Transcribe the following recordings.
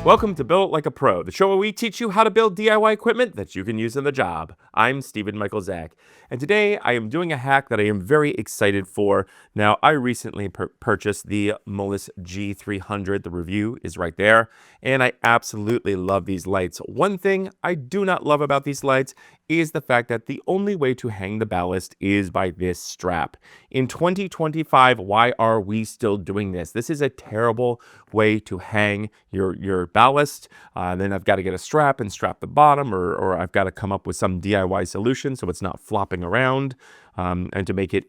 Welcome to Build It Like a Pro, the show where we teach you how to build DIY equipment that you can use in the job. I'm Michael Zack, and today I am doing a hack that I am very excited for. Now, I recently purchased the Molus G300. The review is right there, and I absolutely love these lights. One thing I do not love about these lights is the fact that the only way to hang the ballast is by this strap. In 2025, why are we still doing this? This is a terrible way to hang your ballast. Then I've got to get a strap and strap the bottom, or I've got to come up with some DIY solution so it's not flopping around, and to make it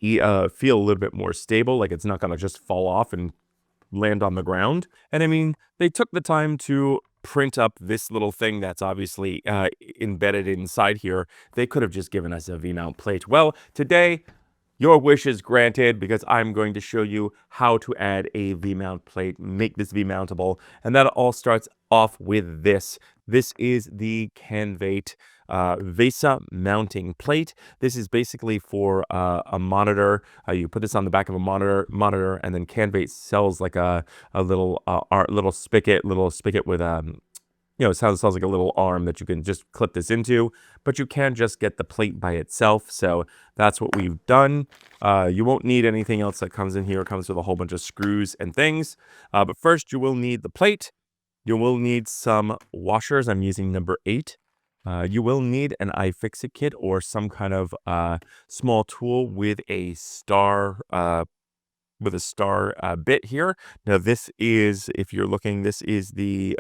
feel a little bit more stable, like it's not going to just fall off and land on the ground. And I mean, they took the time to print up this little thing that's obviously embedded inside here. They could have just given us a V-mount plate. Well, today, your wish is granted, because I'm going to show you how to add a V-mount plate, make this V-mountable, and that all starts off with this. This is the Canvate VESA mounting plate. This is basically for a monitor. You put this on the back of a monitor, and then Canvate sells like a little spigot with it sounds like a little arm that you can just clip this into, but you can just get the plate by itself. So that's what we've done. You won't need anything else that comes in here. It comes with a whole bunch of screws and things. But first, you will need the plate. You will need some washers. I'm using number 8. You will need an iFixit kit or some kind of small tool with a star bit here. Now, this is, if you're looking, this is the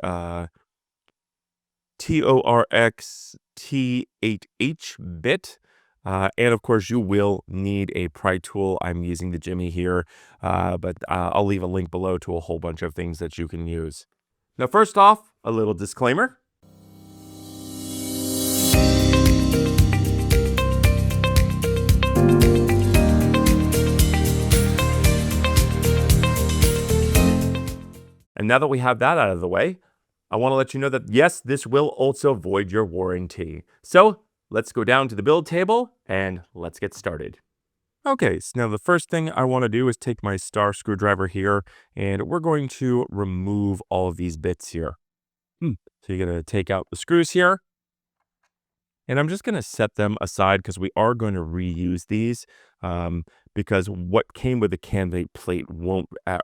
TORX T8H bit. And of course, you will need a pry tool. I'm using the Jimmy here, but I'll leave a link below to a whole bunch of things that you can use. Now, first off, a little disclaimer. And now that we have that out of the way, I want to let you know that, yes, this will also void your warranty. So let's go down to the build table and let's get started. Okay, so now the first thing I want to do is take my star screwdriver here, and we're going to remove all of these bits here. So you're going to take out the screws here, and I'm just going to set them aside because we are going to reuse these, because what came with the Canvate plate won't, I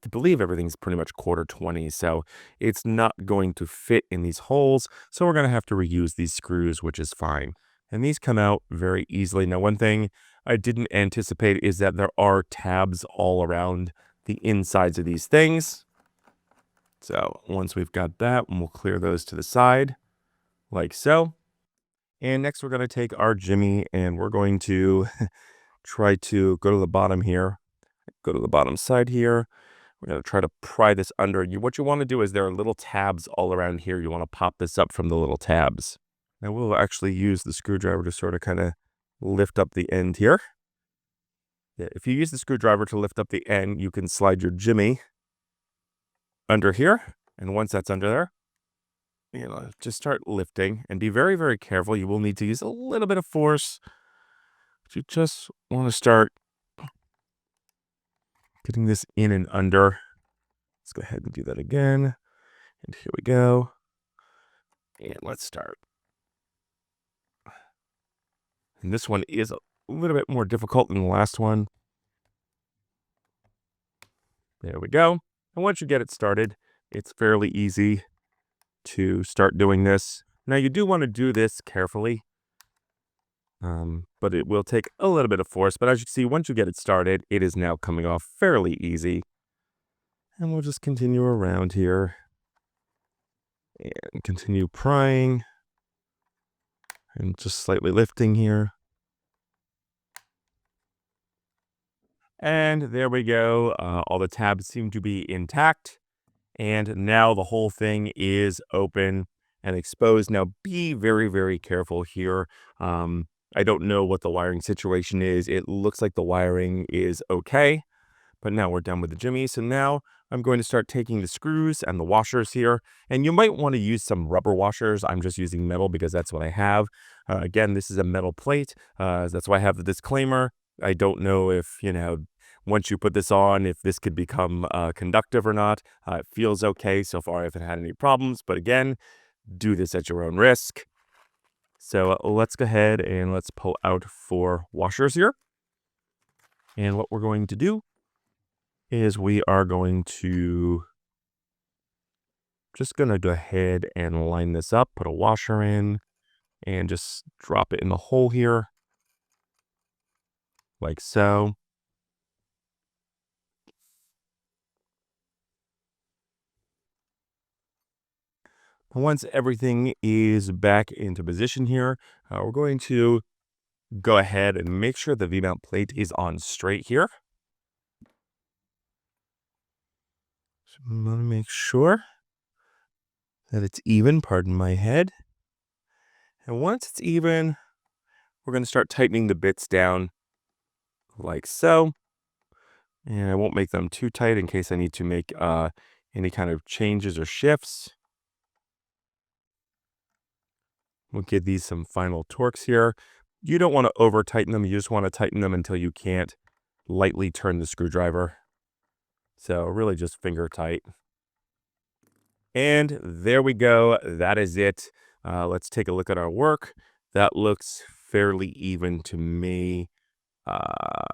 believe everything's pretty much 1/4-20, so it's not going to fit in these holes, so we're going to have to reuse these screws, which is fine. And these come out very easily. Now, one thing I didn't anticipate is that there are tabs all around the insides of these things. So once we've got that, we'll clear those to the side, like so. And next we're going to take our Jimmy, and we're going to try to go to the bottom here, go to the bottom side here. We're going to try to pry this under. What you want to do is there are little tabs all around here. You want to pop this up from the little tabs. Now we'll actually use the screwdriver to sort of kind of lift up the end here. Yeah, if you use the screwdriver to lift up the end, you can slide your Jimmy under here. And once that's under there, just start lifting and be very, very careful. You will need to use a little bit of force. But you just want to start getting this in and under. Let's go ahead and do that again. And here we go. And let's start. And this one is a little bit more difficult than the last one. There we go. And once you get it started, it's fairly easy to start doing this. Now, you do want to do this carefully, but it will take a little bit of force. But as you can see, once you get it started, it is now coming off fairly easy. And we'll just continue around here and continue prying and just slightly lifting here. And there we go. All the tabs seem to be intact. And now the whole thing is open and exposed. Now, be very, very careful here. I don't know what the wiring situation is. It looks like the wiring is okay. But now we're done with the Jimmy. So now I'm going to start taking the screws and the washers here. And you might want to use some rubber washers. I'm just using metal because that's what I have. Again, this is a metal plate. That's why I have the disclaimer. I don't know if, once you put this on, if this could become conductive or not. It feels okay so far. I haven't had any problems, but again, do this at your own risk. So let's go ahead and let's pull out 4 washers here. And what we're going to do is we are going to go ahead and line this up, put a washer in, and just drop it in the hole here, like so. Once everything is back into position here, we're going to go ahead and make sure the V-mount plate is on straight here. So I'm going to make sure that it's even, pardon my head. And once it's even, we're going to start tightening the bits down like so. And I won't make them too tight in case I need to make any kind of changes or shifts. We'll give these some final torques here. You don't want to over tighten them. You just want to tighten them until you can't lightly turn the screwdriver. So really just finger tight. And there we go. That is it. Let's take a look at our work. That looks fairly even to me.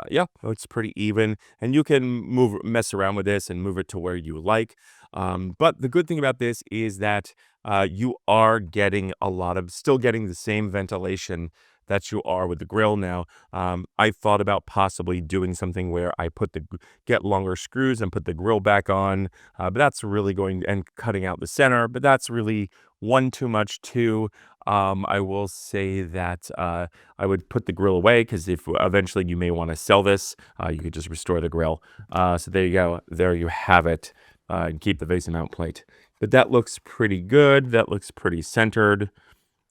Yeah, it's pretty even, and you can mess around with this and move it to where you like. But the good thing about this is that you are getting still getting the same ventilation that you are with the grill now. I thought about possibly doing something where I get longer screws and put the grill back on, but that's really and cutting out the center, but that's really one too much. Two, I will say that I would put the grill away, because if eventually you may want to sell this, you could just restore the grill. So there you go. There you have it. And keep the vase mount plate. But that looks pretty good. That looks pretty centered.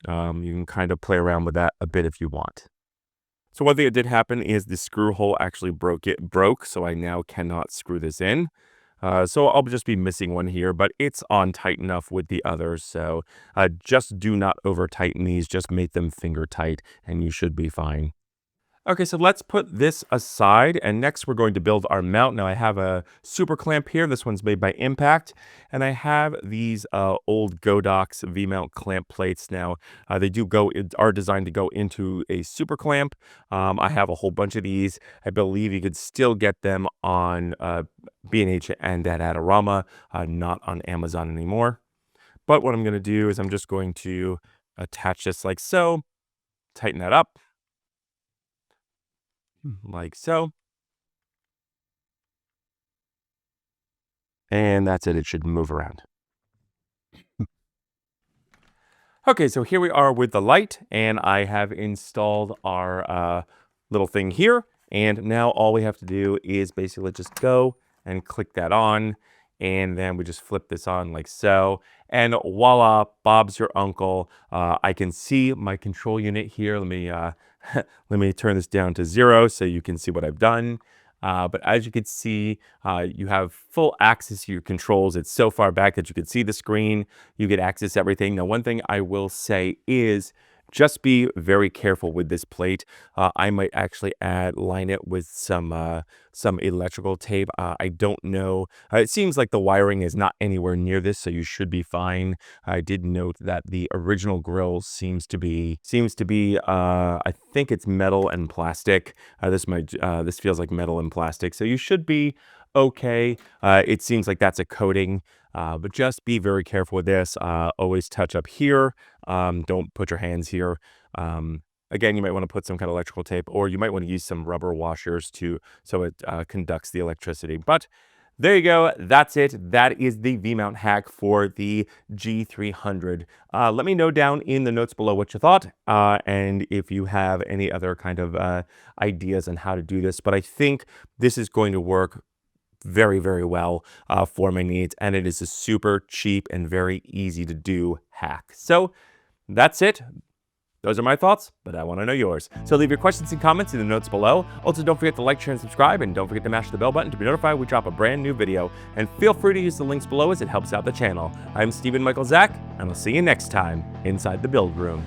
You can kind of play around with that a bit if you want. So one thing that did happen is the screw hole actually broke, so I now cannot screw this in. So I'll just be missing one here, but it's on tight enough with the others. So just do not over tighten these, just make them finger tight and you should be fine. Okay, so let's put this aside, and next we're going to build our mount. Now I have a super clamp here. This one's made by Impact, and I have these old Godox V-mount clamp plates. Now they are designed to go into a super clamp. I have a whole bunch of these. I believe you could still get them on B&H and at Adorama, not on Amazon anymore. But what I'm going to do is I'm just going to attach this like so, tighten that up. Like so. And that's it. It should move around. Okay, so here we are with the light, and I have installed our little thing here. And now all we have to do is basically just go and click that on. And then we just flip this on like so. And voila, Bob's your uncle. I can see my control unit here. Let me let me turn this down to 0 so you can see what I've done. But as you can see, you have full access to your controls. It's so far back that you can see the screen. You get access to everything. Now, one thing I will say is just be very careful with this plate. I might actually line it with some electrical tape. I don't know. It seems like the wiring is not anywhere near this, so you should be fine. I did note that the original grill seems to be. I think it's metal and plastic. This feels like metal and plastic, so you should be okay. It seems like that's a coating. But just be very careful with this. Always touch up here. Don't put your hands here. Again, you might want to put some kind of electrical tape, or you might want to use some rubber washers so it conducts the electricity. But there you go. That's it. That is the V-mount hack for the G300. Let me know down in the notes below what you thought, and if you have any other kind of ideas on how to do this. But I think this is going to work very, very well for my needs, and it is a super cheap and very easy to do hack. So that's it. Those are my thoughts, but I want to know yours. So leave your questions and comments in the notes below. Also, don't forget to like, share, and subscribe, and don't forget to mash the bell button to be notified when we drop a brand new video. And feel free to use the links below as it helps out the channel. I'm Stephen Michael Zack, and I'll see you next time inside the build room.